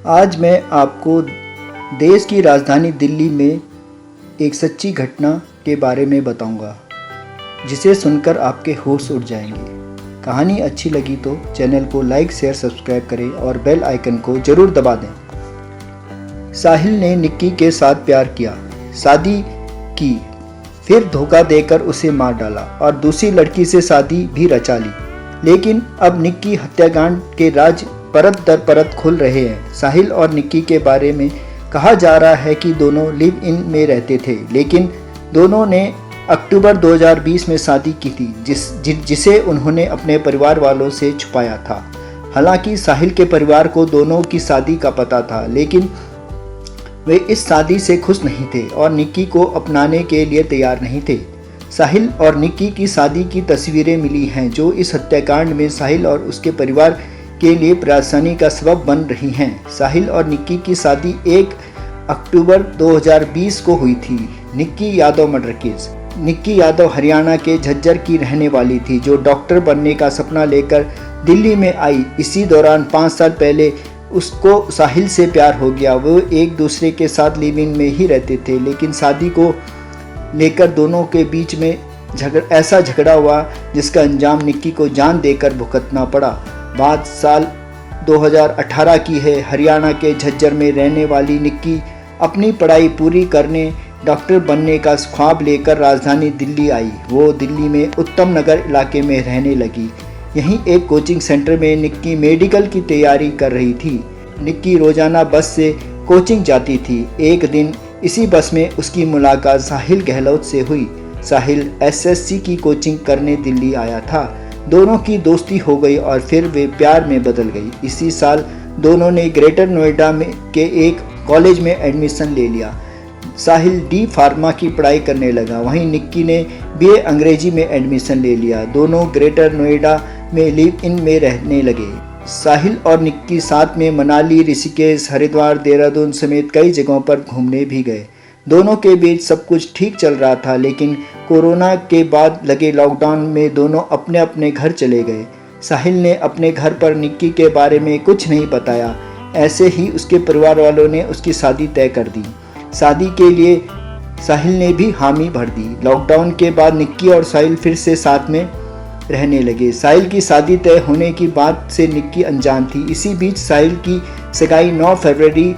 आज मैं आपको देश की राजधानी दिल्ली में एक सच्ची घटना के बारे में बताऊंगा, जिसे सुनकर आपके होश उड़ जाएंगे। कहानी अच्छी लगी तो चैनल को लाइक, शेयर, सब्सक्राइब करें और बेल आइकन को ज़रूर दबा दें। साहिल ने निक्की के साथ प्यार किया, शादी की, फिर धोखा देकर उसे मार डाला और दूसरी लड़की से शादी भी रचा ली। लेकिन अब निक्की हत्याकांड के राज परत दर परत खुल रहे हैं। साहिल और निक्की के बारे में कहा जा रहा है कि दोनों लिव इन में रहते थे, लेकिन दोनों ने अक्टूबर 2020 में शादी की थी, जिसे उन्होंने अपने परिवार वालों से छुपाया था। हालांकि साहिल के परिवार को दोनों की शादी का पता था, लेकिन वे इस शादी से खुश नहीं थे और निक्की को अपनाने के लिए तैयार नहीं थे। साहिल और निक्की की शादी की तस्वीरें मिली हैं, जो इस हत्याकांड में साहिल और उसके परिवार के लिए परेशानी का सबब बन रही हैं। साहिल और निक्की की शादी 1 अक्टूबर 2020 को हुई थी। Nikki Yadav murder case. निक्की यादव हरियाणा के झज्जर की रहने वाली थी, जो डॉक्टर बनने का सपना लेकर दिल्ली में आई। इसी दौरान 5 साल पहले उसको साहिल से प्यार हो गया। वो एक दूसरे के साथ लिव इन में ही रहते थे, लेकिन शादी को लेकर दोनों के बीच में ऐसा झगड़ा हुआ जिसका अंजाम निक्की को जान देकर भुगतना पड़ा। बात साल 2018 की है। हरियाणा के झज्जर में रहने वाली निक्की अपनी पढ़ाई पूरी करने डॉक्टर बनने का ख्वाब लेकर राजधानी दिल्ली आई। वो दिल्ली में उत्तम नगर इलाके में रहने लगी। यहीं एक कोचिंग सेंटर में निक्की मेडिकल की तैयारी कर रही थी। निक्की रोजाना बस से कोचिंग जाती थी। एक दिन इसी बस में उसकी मुलाकात साहिल गहलोत से हुई। साहिल एसएससी की कोचिंग करने दिल्ली आया था। दोनों की दोस्ती हो गई और फिर वे प्यार में बदल गई। इसी साल दोनों ने ग्रेटर नोएडा के एक कॉलेज में एडमिशन ले लिया। साहिल डी फार्मा की पढ़ाई करने लगा, वहीं निक्की ने बीए अंग्रेजी में एडमिशन ले लिया। दोनों ग्रेटर नोएडा में लिव इन में रहने लगे। साहिल और निक्की साथ में मनाली, ऋषिकेश, हरिद्वार, देहरादून समेत कई जगहों पर घूमने भी गए। दोनों के बीच सब कुछ ठीक चल रहा था, लेकिन कोरोना के बाद लगे लॉकडाउन में दोनों अपने अपने घर चले गए। साहिल ने अपने घर पर निक्की के बारे में कुछ नहीं बताया। ऐसे ही उसके परिवार वालों ने उसकी शादी तय कर दी। शादी के लिए साहिल ने भी हामी भर दी। लॉकडाउन के बाद निक्की और साहिल फिर से साथ में रहने लगे। साहिल की शादी तय होने की बात से निक्की अनजान थी। इसी बीच साहिल की सगाई 9 फरवरी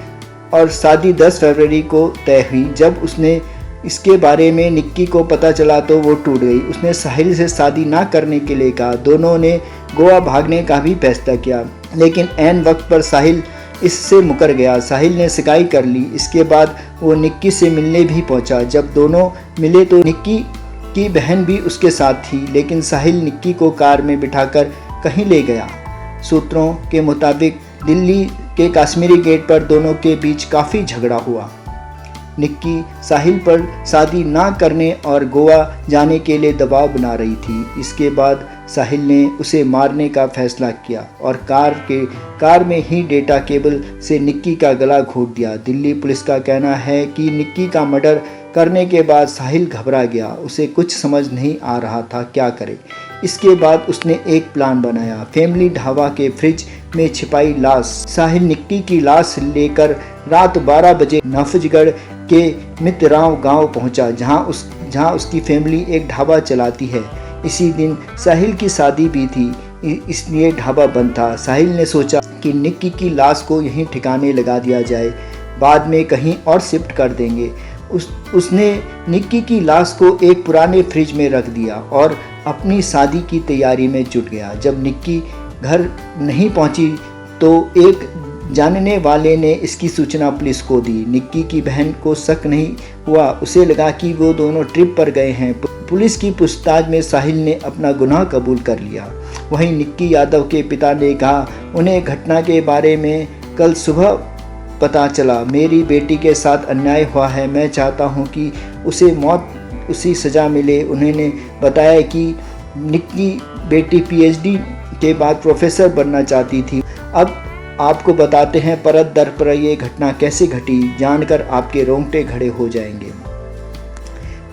और शादी 10 फरवरी को तय हुई। जब उसने इसके बारे में निक्की को पता चला तो वो टूट गई। उसने साहिल से शादी ना करने के लिए कहा। दोनों ने गोवा भागने का भी फैसला किया, लेकिन ऐन वक्त पर साहिल इससे मुकर गया। साहिल ने सगाई कर ली। इसके बाद वो निक्की से मिलने भी पहुंचा। जब दोनों मिले तो निक्की की बहन भी उसके साथ थी, लेकिन साहिल निक्की को कार में बिठाकर कहीं ले गया। सूत्रों के मुताबिक दिल्ली के कश्मीरी गेट पर दोनों के बीच काफ़ी झगड़ा हुआ। निक्की साहिल पर शादी ना करने और गोवा जाने के लिए दबाव बना रही थी। इसके बाद साहिल ने उसे मारने का फैसला किया और कार में ही डेटा केबल से निक्की का गला घोंट दिया। दिल्ली पुलिस का कहना है कि निक्की का मर्डर करने के बाद साहिल घबरा गया। उसे कुछ समझ नहीं आ रहा था क्या करे। इसके बाद उसने एक प्लान बनाया। फैमिली ढाबा के फ्रिज में छिपाई लाश। साहिल निक्की की लाश लेकर रात 12 बजे नफजगढ़ के मितराव गांव पहुंचा, जहां उसकी फैमिली एक ढाबा चलाती है। इसी दिन साहिल की शादी भी थी, इसलिए ढाबा बंद था। साहिल ने सोचा कि निक्की की लाश को यहीं ठिकाने लगा दिया जाए, बाद में कहीं और शिफ्ट कर देंगे। उसने निक्की की लाश को एक पुराने फ्रिज में रख दिया और अपनी शादी की तैयारी में जुट गया। जब निक्की घर नहीं पहुंची तो एक जानने वाले ने इसकी सूचना पुलिस को दी। निक्की की बहन को शक नहीं हुआ, उसे लगा कि वो दोनों ट्रिप पर गए हैं। पुलिस की पूछताछ में साहिल ने अपना गुनाह कबूल कर लिया। वहीं निक्की यादव के पिता ने कहा, उन्हें घटना के बारे में कल सुबह पता चला। मेरी बेटी के साथ अन्याय हुआ है। मैं चाहता हूं कि उसे मौत उसी सज़ा मिले। उन्होंने बताया कि निक्की बेटी पीएचडी के बाद प्रोफेसर बनना चाहती थी। अब आपको बताते हैं परत दर पर ये घटना कैसे घटी, जानकर आपके रोंगटे खड़े हो जाएंगे।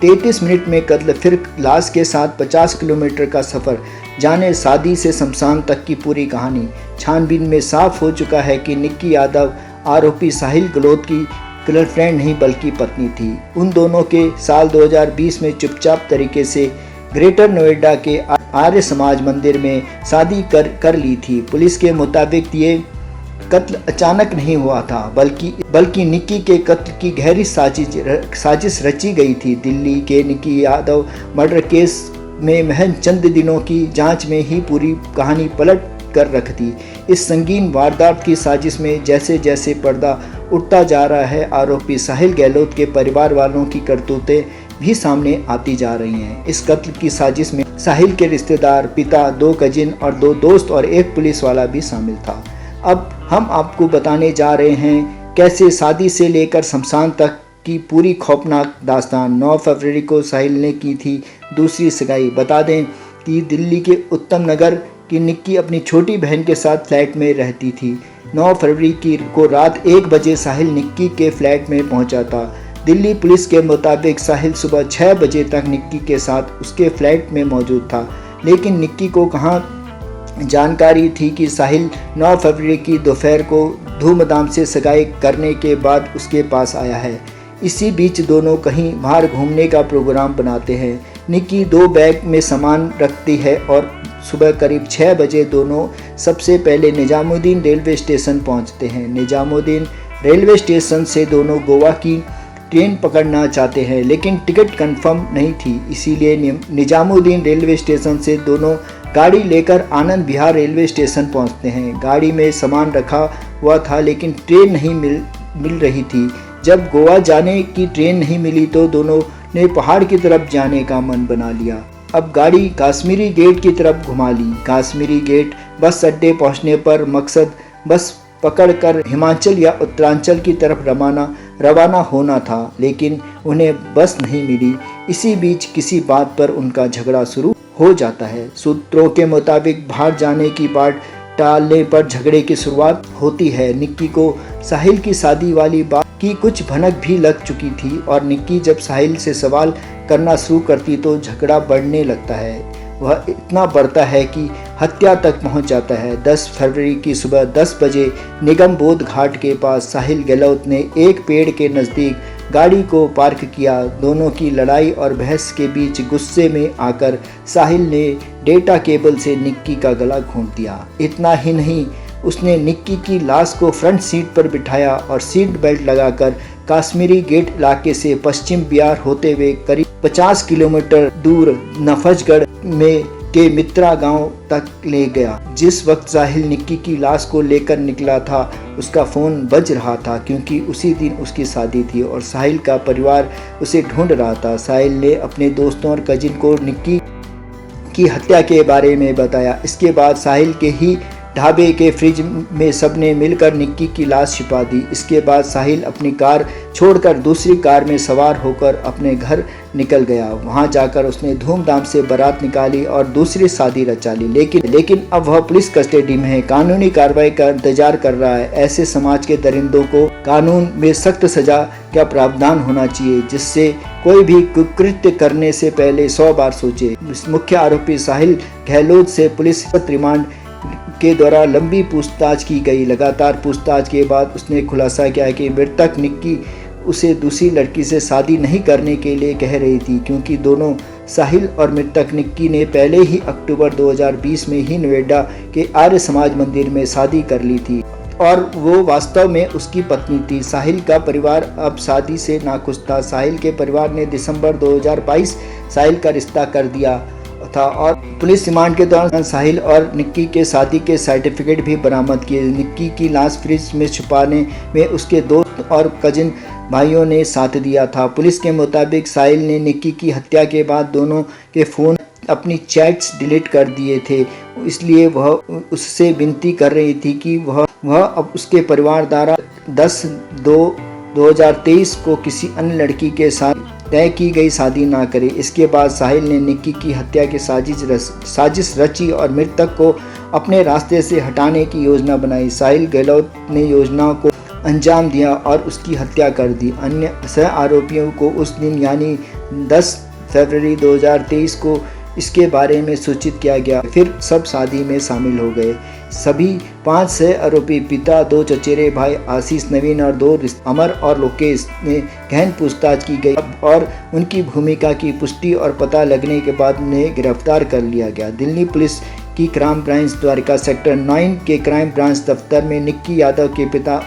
33 मिनट में कत्ल, फिर लाश के साथ 50 किलोमीटर का सफ़र, जाने शादी से शमशान तक की पूरी कहानी। छानबीन में साफ हो चुका है कि निक्की यादव आरोपी साहिल गहलोत की गर्लफ्रेंड नहीं बल्कि पत्नी थी। उन दोनों के साल 2020 में चुपचाप तरीके से ग्रेटर नोएडा के आर्य समाज मंदिर में शादी कर ली थी। पुलिस के मुताबिक ये कत्ल अचानक नहीं हुआ था, बल्कि निक्की के कत्ल की गहरी साजिश रची गई थी। दिल्ली के निक्की यादव मर्डर केस में महज चंद दिनों की जांच में ही पूरी कहानी पलट कर रख दी। इस संगीन वारदात की साजिश में जैसे जैसे पर्दा उठता जा रहा है, आरोपी साहिल गहलोत के परिवार वालों की करतूतें भी सामने आती जा रही हैं। इस कत्ल की साजिश में साहिल के रिश्तेदार, पिता, 2 कजिन और 2 दोस्त और 1 पुलिस वाला भी शामिल था। अब हम आपको बताने जा रहे हैं कैसे शादी से लेकर शमशान तक की पूरी खौफनाक दास्तान। 9 फरवरी को साहिल ने की थी दूसरी सगाई। बता दें कि दिल्ली के उत्तम नगर की निक्की अपनी छोटी बहन के साथ फ्लैट में रहती थी। 9 फरवरी को रात 1 बजे साहिल निक्की के फ्लैट में पहुंचा था। दिल्ली पुलिस के मुताबिक साहिल सुबह 6 बजे तक निक्की के साथ उसके फ्लैट में मौजूद था, लेकिन निक्की को कहाँ जानकारी थी कि साहिल 9 फरवरी की दोपहर को धूमधाम से सगाई करने के बाद उसके पास आया है। इसी बीच दोनों कहीं बाहर घूमने का प्रोग्राम बनाते हैं। निक्की 2 बैग में सामान रखती है और सुबह करीब 6 बजे दोनों सबसे पहले निजामुद्दीन रेलवे स्टेशन पहुंचते हैं। निजामुद्दीन रेलवे स्टेशन से दोनों गोवा की ट्रेन पकड़ना चाहते हैं, लेकिन टिकट कंफर्म नहीं थी, इसीलिए निजामुद्दीन रेलवे स्टेशन से दोनों गाड़ी लेकर आनंद विहार रेलवे स्टेशन पहुंचते हैं। गाड़ी में सामान रखा हुआ था, लेकिन ट्रेन नहीं मिल रही थी। जब गोवा जाने की ट्रेन नहीं मिली तो दोनों ने पहाड़ की तरफ जाने का मन बना लिया। अब गाड़ी काश्मीरी गेट की तरफ घुमा ली। काश्मीरी गेट बस अड्डे पहुंचने पर मकसद बस पकड़कर हिमाचल या उत्तरांचल की तरफ रवाना होना था, लेकिन उन्हें बस नहीं मिली। इसी बीच किसी बात पर उनका झगड़ा शुरू हो जाता है। सूत्रों के मुताबिक बाहर जाने की बात टालने पर झगड़े की शुरुआत होती है। निक्की को साहिल की शादी वाली बात की कुछ भनक भी लग चुकी थी और निक्की जब साहिल से सवाल करना शुरू करती तो झगड़ा बढ़ने लगता है। वह इतना बढ़ता है कि हत्या तक पहुंच जाता है। 10 फरवरी की सुबह 10 बजे निगम बोध घाट के पास साहिल गहलोत ने एक पेड़ के नज़दीक गाड़ी को पार्क किया। दोनों की लड़ाई और बहस के बीच गुस्से में आकर साहिल ने डेटा केबल से निक्की का गला घोंट दिया। इतना ही नहीं, उसने निक्की की लाश को फ्रंट सीट पर बिठाया और सीट बेल्ट लगाकर काश्मीरी गेट इलाके से पश्चिम बिहार होते हुए करीब 50 किलोमीटर दूर नफजगढ़ में के मित्रा गांव तक ले गया। जिस वक्त साहिल निक्की की लाश को लेकर निकला था, उसका फ़ोन बज रहा था, क्योंकि उसी दिन उसकी शादी थी और साहिल का परिवार उसे ढूंढ रहा था। साहिल ने अपने दोस्तों और कजिन को निक्की की हत्या के बारे में बताया। इसके बाद साहिल के ही ढाबे के फ्रिज में सबने मिलकर निक्की की लाश छिपा दी। इसके बाद साहिल अपनी कार छोड़कर दूसरी कार में सवार होकर अपने घर निकल गया। वहां जाकर उसने धूमधाम से बारात निकाली और दूसरी शादी रचा ली। लेकिन अब वह पुलिस कस्टडी में है, कानूनी कार्रवाई का इंतजार कर रहा है। ऐसे समाज के दरिंदों को कानून में सख्त सजा का प्रावधान होना चाहिए, जिससे कोई भी कुकृत्य करने से पहले 100 बार सोचे। मुख्य आरोपी साहिल गहलोत से पुलिस रिमांड के दौरान लंबी पूछताछ की गई। लगातार पूछताछ के बाद उसने खुलासा किया कि मृतक निक्की उसे दूसरी लड़की से शादी नहीं करने के लिए कह रही थी, क्योंकि दोनों साहिल और मृतक निक्की ने पहले ही अक्टूबर 2020 में ही नोएडा के आर्य समाज मंदिर में शादी कर ली थी और वो वास्तव में उसकी पत्नी थी। साहिल का परिवार अब शादी से नाखुश था। साहिल के परिवार ने दिसंबर 2022 साहिल का रिश्ता कर दिया था और पुलिस रिमांड के दौरान साहिल और निक्की के शादी के सर्टिफिकेट भी बरामद किए। निक्की की लाश फ्रिज में छुपाने में उसके दोस्त और कजिन भाइयों ने साथ दिया था। पुलिस के मुताबिक साहिल ने निक्की की हत्या के बाद दोनों के फ़ोन अपनी चैट्स डिलीट कर दिए थे, इसलिए वह उससे विनती कर रही थी कि वह अब उसके परिवार द्वारा 10/2/2023 को किसी अन्य लड़की के साथ तय की गई शादी ना करे। इसके बाद साहिल ने निक्की की हत्या की साजिश रची और मृतक को अपने रास्ते से हटाने की योजना बनाई। साहिल गहलोत ने योजना को अंजाम दिया और उसकी हत्या कर दी। अन्य सह आरोपियों को उस दिन यानी 10 फरवरी 2023 को इसके बारे में सूचित किया गया। फिर सब शादी में शामिल हो गए। सभी 5 सह आरोपी पिता, 2 चचेरे भाई आशीष, नवीन और 2 अमर और लोकेश ने गहन पूछताछ की गई और उनकी भूमिका की पुष्टि और पता लगने के बाद उन्हें गिरफ्तार कर लिया गया। दिल्ली पुलिस की क्राइम ब्रांच द्वारका सेक्टर 9 के क्राइम ब्रांच दफ्तर में निक्की यादव के पिता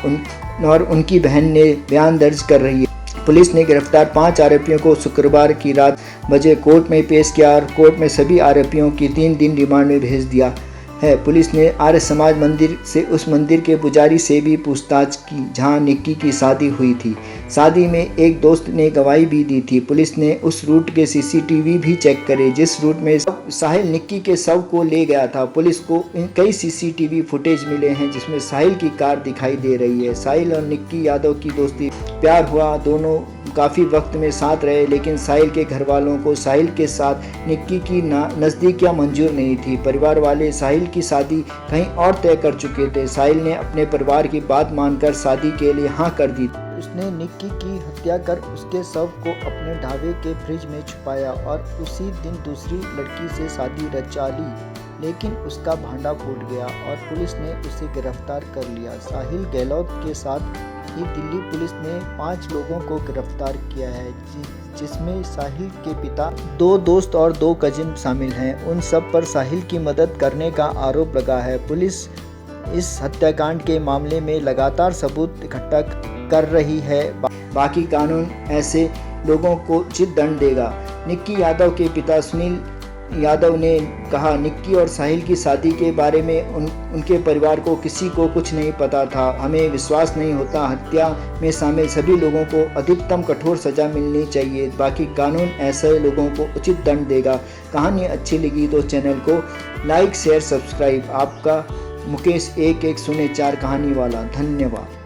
और उनकी बहन ने बयान दर्ज कर रही है। पुलिस ने गिरफ्तार 5 आरोपियों को शुक्रवार की रात बजे कोर्ट में पेश किया और कोर्ट में सभी आरोपियों की 3 दिन रिमांड में भेज दिया है। पुलिस ने आर्य समाज मंदिर से उस मंदिर के पुजारी से भी पूछताछ की जहां निक्की की शादी हुई थी। शादी में एक दोस्त ने गवाही भी दी थी। पुलिस ने उस रूट के सीसीटीवी भी चेक करे जिस रूट में साहिल निक्की के शव को ले गया था। पुलिस को कई सीसीटीवी फुटेज मिले हैं जिसमें साहिल की कार दिखाई दे रही है। साहिल और निक्की यादव की दोस्ती, प्यार हुआ, दोनों काफ़ी वक्त में साथ रहे, लेकिन साहिल के घर वालों को साहिल के साथ निक्की की नज़दीकियाँ मंजूर नहीं थी। परिवार वाले साहिल की शादी कहीं और तय कर चुके थे। साहिल ने अपने परिवार की बात मानकर शादी के लिए हाँ कर दी। उसने निक्की की हत्या कर उसके शव को अपने ढाबे के फ्रिज में छुपाया और उसी दिन दूसरी लड़की से शादी रचा ली, लेकिन उसका भांडा फूट गया और पुलिस ने उसे गिरफ्तार कर लिया। साहिल गहलोत के साथ ही दिल्ली पुलिस ने 5 लोगों को गिरफ्तार किया है, जिसमें साहिल के पिता, 2 दोस्त और 2 कजिन शामिल हैं। उन सब पर साहिल की मदद करने का आरोप लगा है। पुलिस इस हत्याकांड के मामले में लगातार सबूत इकट्ठा कर रही है। बाकी कानून ऐसे लोगों को उचित दंड देगा। निक्की यादव के पिता सुनील यादव ने कहा, निक्की और साहिल की शादी के बारे में उनके परिवार को किसी को कुछ नहीं पता था। हमें विश्वास नहीं होता। हत्या में शामिल सभी लोगों को अधिकतम कठोर सजा मिलनी चाहिए। बाकी कानून ऐसे लोगों को उचित दंड देगा। कहानी अच्छी लगी तो चैनल को लाइक, शेयर, सब्सक्राइब। आपका मुकेश 1104 कहानी वाला। धन्यवाद।